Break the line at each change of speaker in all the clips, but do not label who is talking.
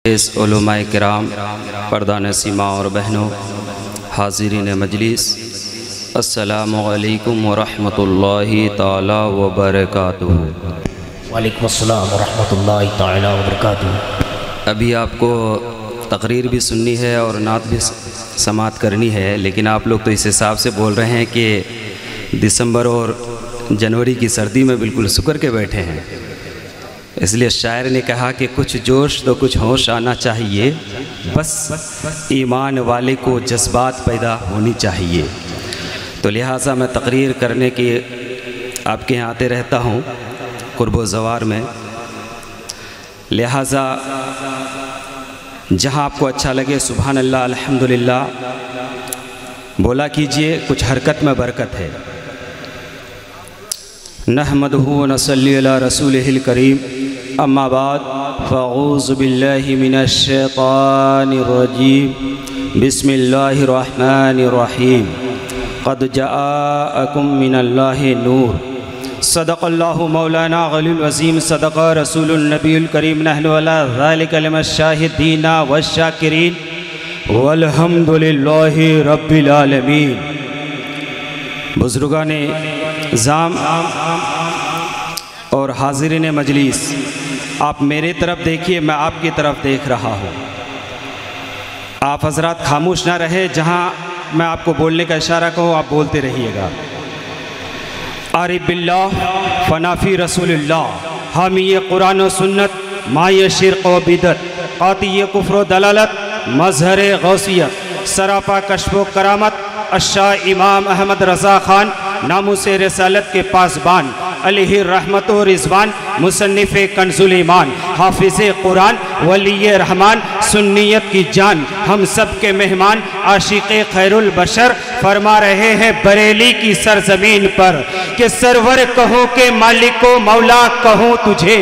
علماء کرام، پردہ سیما اور بہنوں، حاضرین مجلس، السلام علیکم ورحمۃ اللہ تعالی وبرکاتہ۔
وعلیکم السلام ورحمۃ اللہ تعالی وبرکاتہ۔
ابھی آپ کو تقریر بھی سننی ہے اور نعت بھی سماعت کرنی ہے، لیکن آپ لوگ تو اس حساب سے بول رہے ہیں کہ دسمبر اور جنوری کی سردی میں بالکل سکر کے بیٹھے ہیں، اس لیے شاعر نے کہا کہ کچھ جوش تو کچھ ہوش آنا چاہیے، بس ایمان والے کو جذبات پیدا ہونی چاہیے۔ تو لہٰذا میں تقریر کرنے کی آپ کے یہاں آتے رہتا ہوں قرب و زوار میں، لہٰذا جہاں آپ کو اچھا لگے سبحان اللہ الحمدللہ بولا کیجئے، کچھ حرکت میں برکت ہے۔ نحمدہ و نصلی علی رسولہ الکریم، اما بعد فاعوذ باللہ من الشیطان الرجیم، بسم اللہ الرحمن الرحیم، قد جاءکم من اللہ نور، صدق اللہ مولانا غلی العظیم، صدق رسول النبی الکریم، نحن علی ذالک لمن الشاہدین والشاکرین والحمدللہ رب العالمین۔ بزرگان نظام اور حاضرین مجلس، آپ میرے طرف دیکھیے، میں آپ کی طرف دیکھ رہا ہوں۔ آپ حضرات خاموش نہ رہے، جہاں میں آپ کو بولنے کا اشارہ کہوں آپ بولتے رہیے گا۔ عارف باللہ فنافی رسول اللہ، حامی قرآن و سنت، مائی شرق و بدعت، قاطی کفر و دلالت، مظہر غوثیت، سراپا کشف و کرامت، الشاہ امام احمد رضا خان، ناموس رسالت کے پاسبان، علیہ الرحمت و رضوان، مصنف کنز الایمان، حافظ قرآن، ولی رحمان، سنیت کی جان، ہم سب کے مہمان، عاشق خیر البشر، فرما رہے ہیں بریلی کی سرزمین پر کہ سرور کہوں کہ مالک و مولا کہوں تجھے۔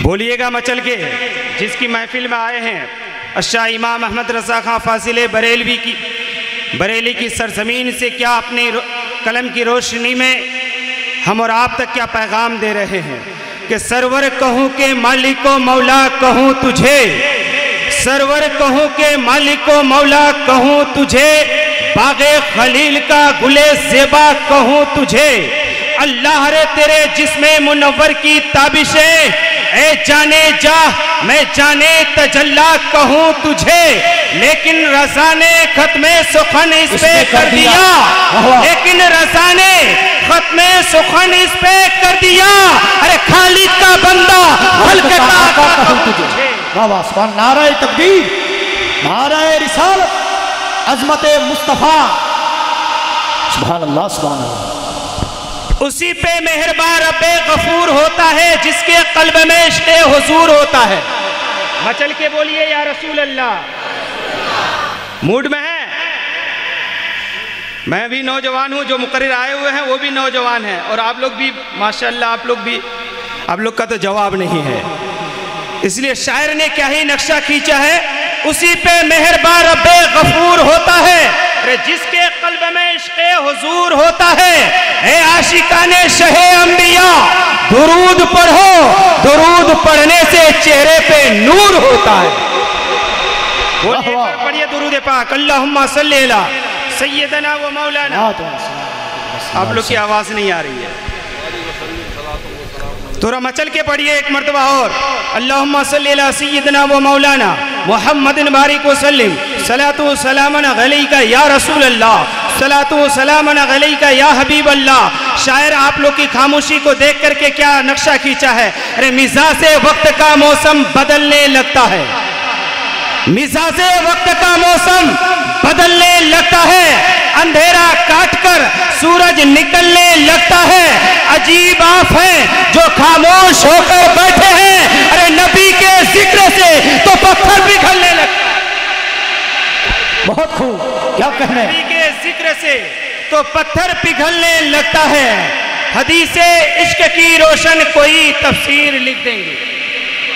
بولیے گا مچل کے، جس کی محفل میں آئے ہیں الشاہ امام احمد رضا خان فاضل بریلی کی سرزمین سے، کیا اپنی قلم کی روشنی میں ہم اور آپ تک کیا پیغام دے رہے ہیں کہ سرور کہوں کہ مالک و مولا کہوں تجھے، سرور کہوں کہ مالک و مولا کہوں تجھے، باغ خلیل کا گلے زیبا کہوں تجھے، اللہ رے تیرے جسم منور کی تابشیں، اے جانے جا میں جانے تجلا کہوں تجھے، لیکن رضا نے ختم سخن اس پہ کر دیا، لیکن رضا نے ختم سخن اس پہ کر دیا، ارے خالد کا بندہ ہلکتا کہوں تجھے۔
سبحان نعرہ تکبیر، نعرہ رسالت، عظمت مصطفیٰ، سبحان اللہ سبحان اللہ۔
اسی پہ مہربان رب غفور ہوتا ہے جس کے قلب میں عشق حضور ہوتا ہے۔ مچل کے بولیے یا رسول اللہ۔ موڈ میں ہے؟ میں بھی نوجوان ہوں، جو مقرر آئے ہوئے ہیں وہ بھی نوجوان ہیں، اور آپ لوگ بھی ماشاءاللہ آپ لوگ کا تو جواب نہیں ہے، اس لیے شاعر نے کیا ہی نقشہ کھینچا ہے، اسی پہ مہربان رب غفور ہوتا ہے جس کے قلب میں عشق حضور ہوتا ہے۔ اے عاشقان شہ انبیاء درود پڑھو، درود پڑھنے سے چہرے پہ نور ہوتا ہے۔ پڑھئے درود پاک، اللہم صلی علی سیدنا و مولانا۔ آپ لوگ کی آواز نہیں آ رہی ہے، تھوڑا مچل کے پڑھئے ایک مرتبہ اور، اللہم صلی علی سیدنا و مولانا محمد بارک وسلم، صلاۃ و سلام علیکہ یا رسول اللہ، صلاۃ و سلام علیکہ یا حبیب اللہ۔ شاعر آپ لوگ کی خاموشی کو دیکھ کر کے کیا نقشہ کھینچا ہے، ارے مزاج وقت کا موسم بدلنے لگتا ہے، مزاج وقت کا موسم بدلنے لگتا ہے، اندھیرا کاٹ کر سورج نکلنے لگتا ہے، عجیب آپ ہیں جو خاموش ہو کر بیٹھے ہیں، ارے نبی کے ذکر سے تو پتھر پگھلنے لگتا ہے۔
بہت خوب، کیا کہنے،
نبی کے ذکر سے تو پتھر پگھلنے لگتا ہے۔ حدیث عشق کی روشن کوئی تفسیر لکھ دیں گے،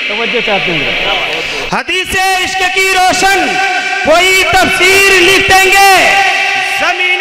توجہ چاہتے ہیں، حدیث عشق کی روشن کوئی تفسیر لکھ دیں گے، زمین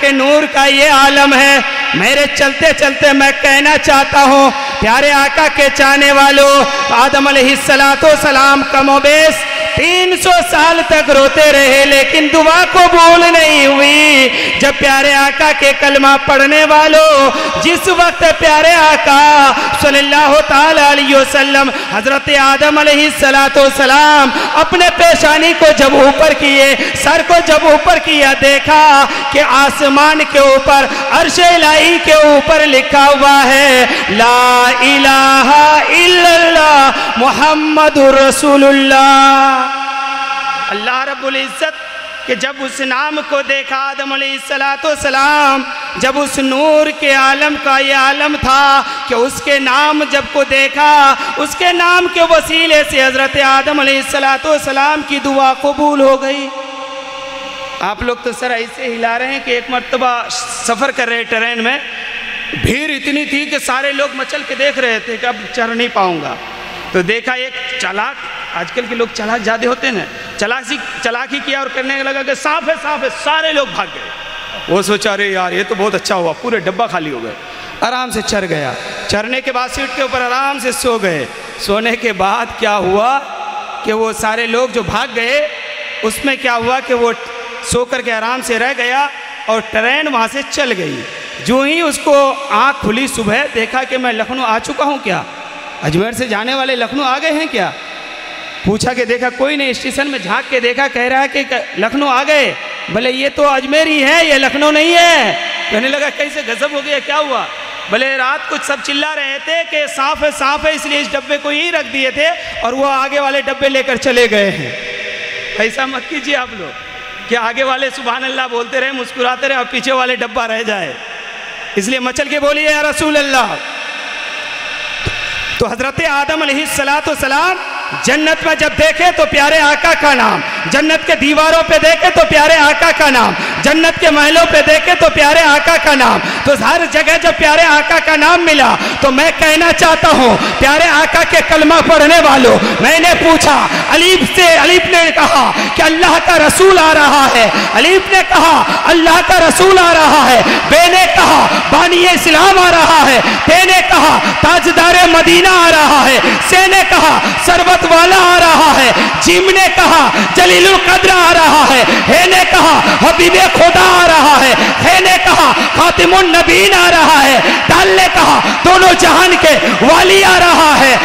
کے نور کا یہ عالم ہے۔ میرے چلتے چلتے میں کہنا چاہتا ہوں پیارے آقا کے چاہنے والوں، آدم علیہ السلام کم و بیش 300 سال تک روتے رہے لیکن دعا قبول نہیں ہوئی۔ جب پیارے آقا کے کلمہ پڑھنے والوں، جس وقت پیارے آقا صلی اللہ تعالی علیہ وسلم حضرت آدم علیہ السلام اپنے پیشانی کو جب اوپر کیے، سر کو جب اوپر کیا، دیکھا کہ آسمان کے اوپر عرش الہی کے اوپر لکھا ہوا ہے لا الہ الا اللہ محمد رسول اللہ۔ اللہ رب العزت کہ جب اس نام کو دیکھا آدم علیہ السلام، جب اس نور کے عالم کا یہ عالم تھا کہ اس کے نام جب کو دیکھا، اس کے نام کے وسیلے سے حضرت آدم علیہ السلام کی دعا قبول ہو گئی۔ آپ لوگ تو سر ایسے ہلا رہے ہیں کہ ایک مرتبہ سفر کر رہے ٹرین میں، بھیڑ اتنی تھی کہ سارے لوگ مچل کے دیکھ رہے تھے کہ اب چڑھ نہیں پاؤں گا، تو دیکھا ایک چالاک، آج کل کے لوگ چالاک زیادہ ہوتے ہیں، چالاکی کیا اور کرنے لگا کہ سانپ ہے سانپ ہے، سارے لوگ بھاگ گئے۔ وہ سوچا ارے یار یہ تو بہت اچھا ہوا، پورے ڈبہ خالی ہو گئے، آرام سے چڑھ گیا۔ چڑھنے کے بعد سیٹ کے اوپر آرام سے سو گئے۔ سونے کے بعد کیا ہوا کہ وہ سارے لوگ جو بھاگ گئے، اس میں کیا ہوا کہ وہ سو کر کے آرام سے رہ گیا اور ٹرین وہاں سے چل گئی۔ جو ہی اس کو آنکھ کھلی صبح، دیکھا کہ میں لکھنؤ آ چکا ہوں کیا، اجمیر سے جانے والے لکھنؤ آ گئے ہیں کیا؟ پوچھا کہ دیکھا کوئی نہیں، اسٹیشن میں جھانک کے دیکھا، کہہ رہا ہے کہ لکھنؤ آ گئے۔ بھلے یہ تو اجمیر ہی ہے، یہ لکھنؤ نہیں ہے۔ کہنے لگا کیسے غضب ہو گیا، کیا ہوا؟ بھلے رات کچھ سب چلا رہے تھے کہ صاف ہے صاف ہے، اس لیے اس ڈبے کو یہیں رکھ دیے تھے اور وہ آگے والے ڈبے لے کر چلے گئے ہیں۔ ایسا مت کیجیے آپ لوگ کہ آگے والے سبحان اللہ بولتے رہے، مسکراتے رہے اور پیچھے والے ڈبہ رہ جائے، اس لیے مچل کے بولیے یا رسول اللہ۔ تو حضرت آدم علیہ السلام جنت میں جب دیکھے تو پیارے آقا کا نام، جنت کے دیواروں پہ دیکھے تو پیارے آقا کا نام، جنت کے محلوں پہ دیکھے تو پیارے آقا کا نام، تو ہر جگہ جب پیارے آقا کا نام ملا تو میں کہنا چاہتا ہوں پیارے آقا کے کلمہ پڑھنے والوں، میں نے پوچھا علیف نے کہا کہ اللہ کا رسول آ رہا ہے، علیف نے کہا اللہ کا رسول آ رہا ہے، بے نے کہا بانی اسلام آ رہا ہے، تے نے کہا تاجدار مدینہ آ رہا ہے، سے نے کہا سربت والا آ رہا ہے، جیم نے کہا جلیل القدر آ رہا ہے نے کہا حبیب خدا آ رہا ہے، نے کہا خاتم النبیین آ رہا ہے، دال نے کہا دونوں جہان کے والی آ رہا ہے،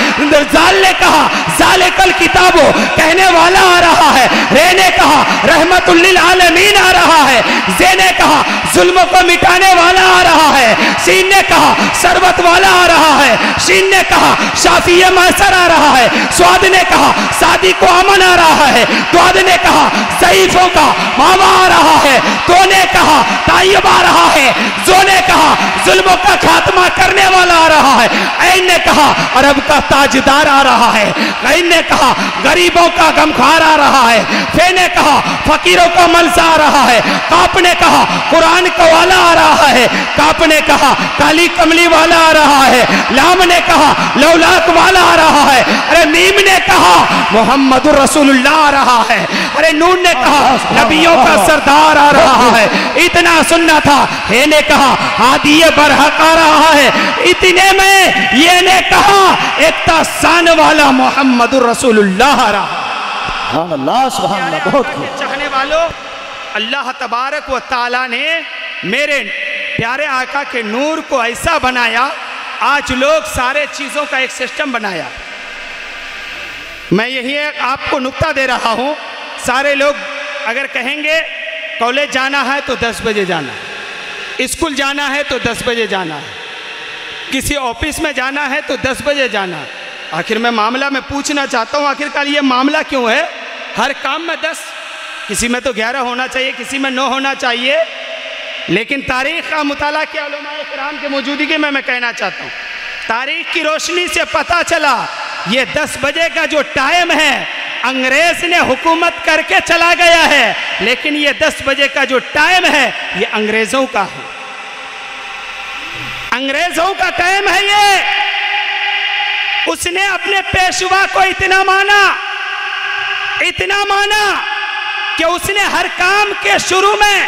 زال نے کہا ذالک الکتاب کہنے والا آ رہا ہے، رے نے کہا رحمت للعالمین آ رہا ہے، زے نے کہا ظلم کو مٹانے والا آ رہا ہے، سین نے کہا سربت والا آ رہا ہے، شین نے کہا شافی محسر آ رہا ہے، سواد نے کہا سادی کو امن آ رہا ہے، دواد نے کہا ضعیفوں کا ماما آ رہا ہے، تو نے کہا طیب آ رہا ہے، زو نے کہا ظلموں کا خاتمہ کرنے والا آ رہا ہے، عین نے کہا عرب کا تاجدار آ رہا ہے، غین نے کہا غریبوں کا غمخوار آ رہا ہے، فے نے کہا فقیروں کا ملزا آ رہا ہے، کاپ نے کہا قرآن کا والا آ رہا ہے، کاپ نے کہا کالی کملی والا آ رہا ہے، لام نے کہا لولاک والا آ رہا ہے، ارے میم نے کہا محمد رسول اللہ آ رہا ہے، ارے نون نے کہا نبیوں کا سردار آ رہا ہے، اتنا سننا تھا، ہے نے کہا ہادی برحق آ رہا ہے، اتنے میں یہ نے کہا ایک تاسان والا محمد رسول اللہ آ رہا ہے۔
سبحان اللہ سبحان اللہ، بہت خوب۔
چاہنے والوں، اللہ تبارک و تعالیٰ نے میرے پیارے آقا کے نور کو ایسا بنایا، آج لوگ سارے چیزوں کا ایک سسٹم بنایا۔ میں یہی آپ کو نکتہ دے رہا ہوں، سارے لوگ اگر کہیں گے کالج جانا ہے تو 10 بجے جانا ہے، اسکول جانا ہے تو 10 بجے جانا ہے، کسی آفس میں جانا ہے تو 10 بجے جانا ہے۔ آخر میں معاملہ میں پوچھنا چاہتا ہوں، آخر کار یہ معاملہ کیوں ہے؟ ہر کام میں 10، کسی میں تو 11 ہونا چاہیے، کسی میں 9 ہونا چاہیے، لیکن تاریخ کا مطالعہ کیا علماء کرام کے موجودگی میں کہنا چاہتا ہوں، تاریخ کی روشنی سے پتہ چلا یہ 10 بجے کا جو ٹائم ہے انگریز نے حکومت کر کے چلا گیا ہے، لیکن یہ 10 بجے کا جو ٹائم ہے یہ انگریزوں کا ہے، انگریزوں کا ٹائم ہے یہ۔ اس نے اپنے پیشوا کو اتنا مانا کہ اس نے ہر کام کے شروع میں